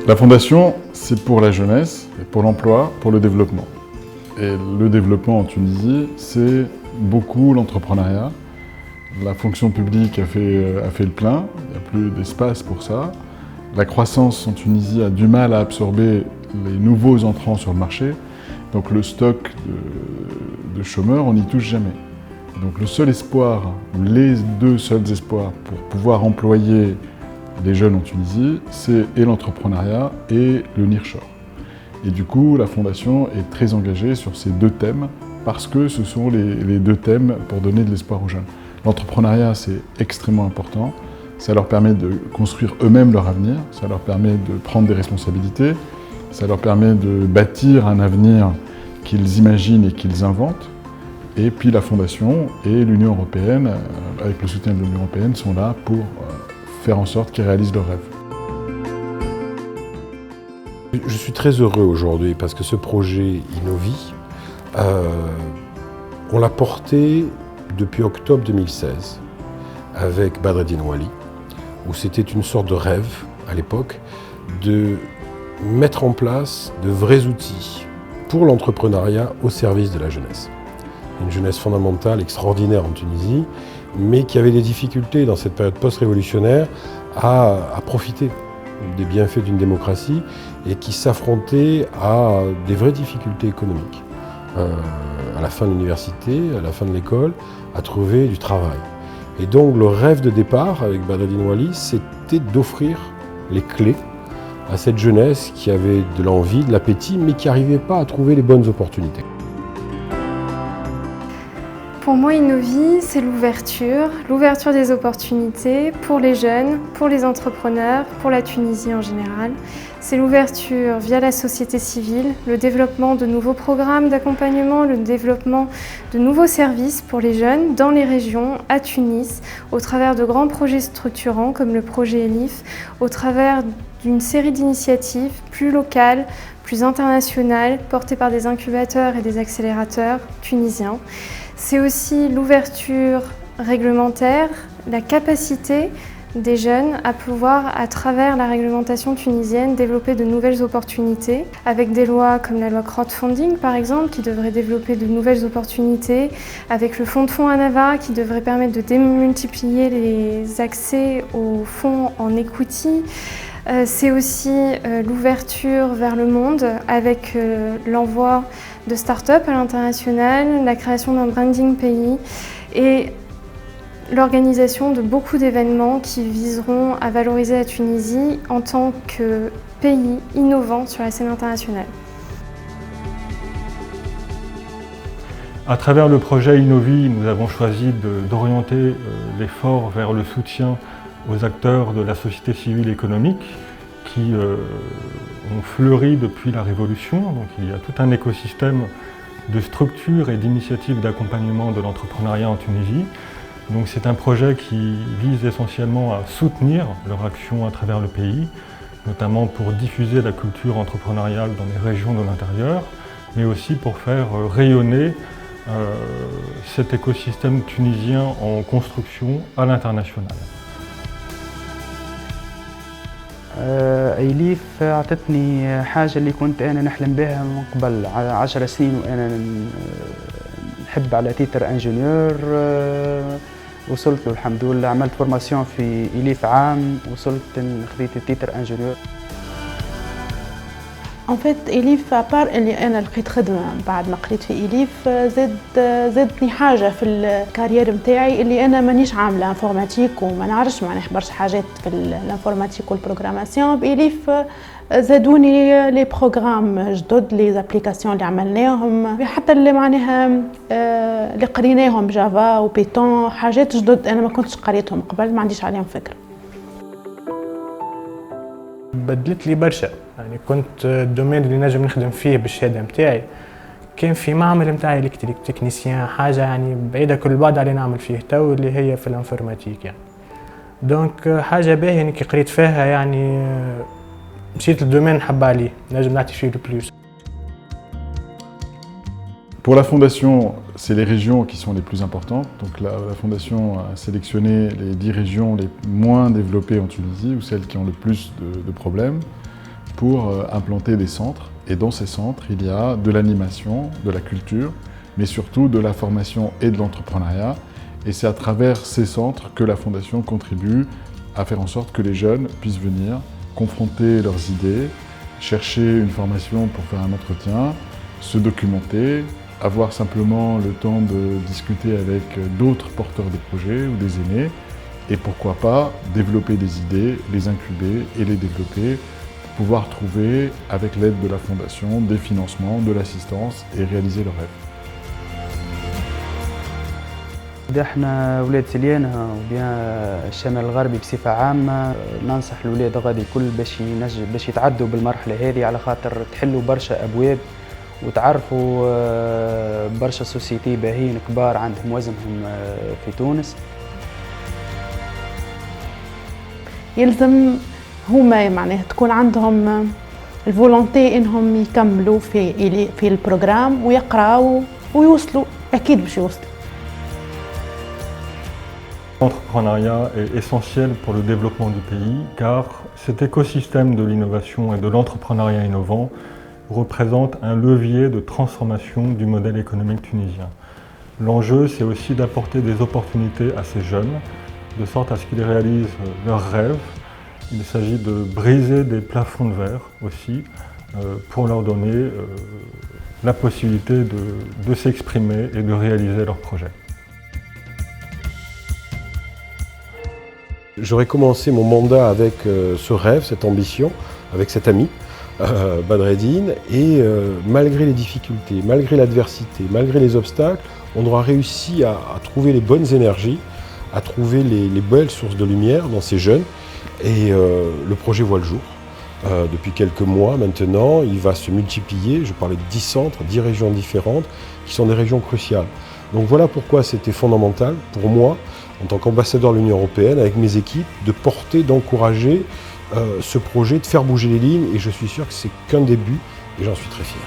La fondation, c'est pour la jeunesse, pour l'emploi, pour le développement. Et le développement en Tunisie, c'est beaucoup l'entrepreneuriat. La fonction publique a fait le plein, il n'y a plus d'espace pour ça. La croissance en Tunisie a du mal à absorber les nouveaux entrants sur le marché. Donc le stock de chômeurs, on n'y touche jamais. Donc le seul espoir, ou les deux seuls espoirs pour pouvoir employer les jeunes en Tunisie, c'est et l'entrepreneuriat et le nearshore. Et du coup, la Fondation est très engagée sur ces deux thèmes parce que ce sont les deux thèmes pour donner de l'espoir aux jeunes. L'entrepreneuriat, c'est extrêmement important. Ça leur permet de construire eux-mêmes leur avenir, ça leur permet de prendre des responsabilités, ça leur permet de bâtir un avenir qu'ils imaginent et qu'ils inventent. Et puis la Fondation et l'Union européenne, avec le soutien de l'Union européenne, sont là pour faire en sorte qu'ils réalisent leurs rêves. Je suis très heureux aujourd'hui parce que ce projet Innovi, on l'a porté depuis octobre 2016 avec Badreddine Ouali, où c'était une sorte de rêve à l'époque de mettre en place de vrais outils pour l'entrepreneuriat au service de la jeunesse. Une jeunesse fondamentale, extraordinaire en Tunisie, mais qui avait des difficultés dans cette période post-révolutionnaire à profiter des bienfaits d'une démocratie et qui s'affrontait à des vraies difficultés économiques. À la fin de l'université, à la fin de l'école, à trouver du travail. Et donc le rêve de départ avec Badreddine Ouali, c'était d'offrir les clés à cette jeunesse qui avait de l'envie, de l'appétit, mais qui n'arrivait pas à trouver les bonnes opportunités. Pour moi, Innovi, c'est l'ouverture des opportunités pour les jeunes, pour les entrepreneurs, pour la Tunisie en général. C'est l'ouverture via la société civile, le développement de nouveaux programmes d'accompagnement, le développement de nouveaux services pour les jeunes dans les régions, à Tunis, au travers de grands projets structurants comme le projet ELIF, au travers d'une série d'initiatives plus locales, plus internationales, portées par des incubateurs et des accélérateurs tunisiens. C'est aussi l'ouverture réglementaire, la capacité des jeunes à pouvoir, à travers la réglementation tunisienne, développer de nouvelles opportunités, avec des lois comme la loi crowdfunding par exemple, qui devrait développer de nouvelles opportunités, avec le fonds de fonds ANAVA, qui devrait permettre de démultiplier les accès aux fonds en equity. C'est aussi l'ouverture vers le monde avec l'envoi de start-up à l'international, la création d'un branding pays et l'organisation de beaucoup d'événements qui viseront à valoriser la Tunisie en tant que pays innovant sur la scène internationale. À travers le projet Innovi, nous avons choisi d'orienter l'effort vers le soutien aux acteurs de la société civile économique qui ont fleuri depuis la Révolution. Donc il y a tout un écosystème de structures et d'initiatives d'accompagnement de l'entrepreneuriat en Tunisie. Donc c'est un projet qui vise essentiellement à soutenir leur action à travers le pays, notamment pour diffuser la culture entrepreneuriale dans les régions de l'intérieur, mais aussi pour faire rayonner cet écosystème tunisien en construction à l'international. إيليف أعطتني حاجة اللي كنت أنا نحلم بها من قبل 10 سنين وأنا نحب على تيتر انجينيور. وصلت له الحمد لله، عملت فورماسيون في إيليف عام، وصلت خذيت التيتر انجينيور. En fait, إليف أبار اللي أنا لقيت خدمة بعد ما قريت في إليف زادتني حاجة في الكارير متاعي اللي أنا مانيش عاملة انفورماتيك وما نعرفش معناها برشا حاجات في الانفورماتيك والبروغراماسيون. بإليف زادوني لي بروغرام جدد، لي زابليكاسيون اللي عملناهم، حتى اللي معناها اللي قريناهم بجافا وبيتون، حاجات جدد أنا ما كنتش قريتهم قبل، ما عنديش عليهم فكرة. بدلت لي برشا، يعني كنت الدومين اللي نجم نخدم فيه بالشهاده نتاعي كان في معمل نتاعي الكتريك تكنيسيان، حاجه يعني بعيده كل البعد على نعمل فيه تو اللي هي في الانفورماتيك يعني. دونك حاجه باهيه اني كي قريت فيها يعني مشيت للدومين نحب عليه، نجم نعطي فيه لو بلوس. Pour la Fondation, c'est les régions qui sont les plus importantes. Donc la Fondation a sélectionné les 10 régions les moins développées en Tunisie, ou celles qui ont le plus de problèmes. pour implanter des centres. Et dans ces centres, il y a de l'animation, de la culture, mais surtout de la formation et de l'entrepreneuriat. Et c'est à travers ces centres que la Fondation contribue à faire en sorte que les jeunes puissent venir confronter leurs idées, chercher une formation pour faire un entretien, se documenter, avoir simplement le temps de discuter avec d'autres porteurs de projets ou des aînés, et pourquoi pas développer des idées, les incuber et les développer, pour pouvoir trouver, avec l'aide de la Fondation, des financements, de l'assistance et réaliser leurs rêves. إذا احنا ولاد سليانة وبيان الشمال الغربي بصفة عامة ننصح الولاد غادي الكل باش يتعدوا بالمرحلة هذه على خاطر تحلوا برشا أبواب وتعرفوا برشا سوسيتي باهيين كبار عندهم وزنهم في تونس. يلزم هما معناها تكون عندهم الفولونتي انهم يكملوا في البروجرام ويقراوا ويوصلوا اكيد باش يوصلوا. L'entrepreneuriat est essentiel pour le développement du pays car cet écosystème de l'innovation et de l'entrepreneuriat innovant représente un levier de transformation du modèle économique tunisien. L'enjeu, c'est aussi d'apporter des opportunités à ces jeunes, de sorte à ce qu'ils réalisent leurs rêves. Il s'agit de briser des plafonds de verre aussi pour leur donner la possibilité de s'exprimer et de réaliser leurs projets. J'aurais commencé mon mandat avec ce rêve, cette ambition, avec cet ami, Badreddine, et malgré les difficultés, malgré l'adversité, malgré les obstacles, on aura réussi à trouver les bonnes énergies, à trouver les belles sources de lumière dans ces jeunes, et le projet voit le jour. Depuis quelques mois maintenant, il va se multiplier, je parlais de 10 centres, 10 régions différentes, qui sont des régions cruciales. Donc voilà pourquoi c'était fondamental pour moi, en tant qu'ambassadeur de l'Union européenne, avec mes équipes, de porter, d'encourager ce projet, de faire bouger les lignes, et je suis sûr que c'est qu'un début, et j'en suis très fier.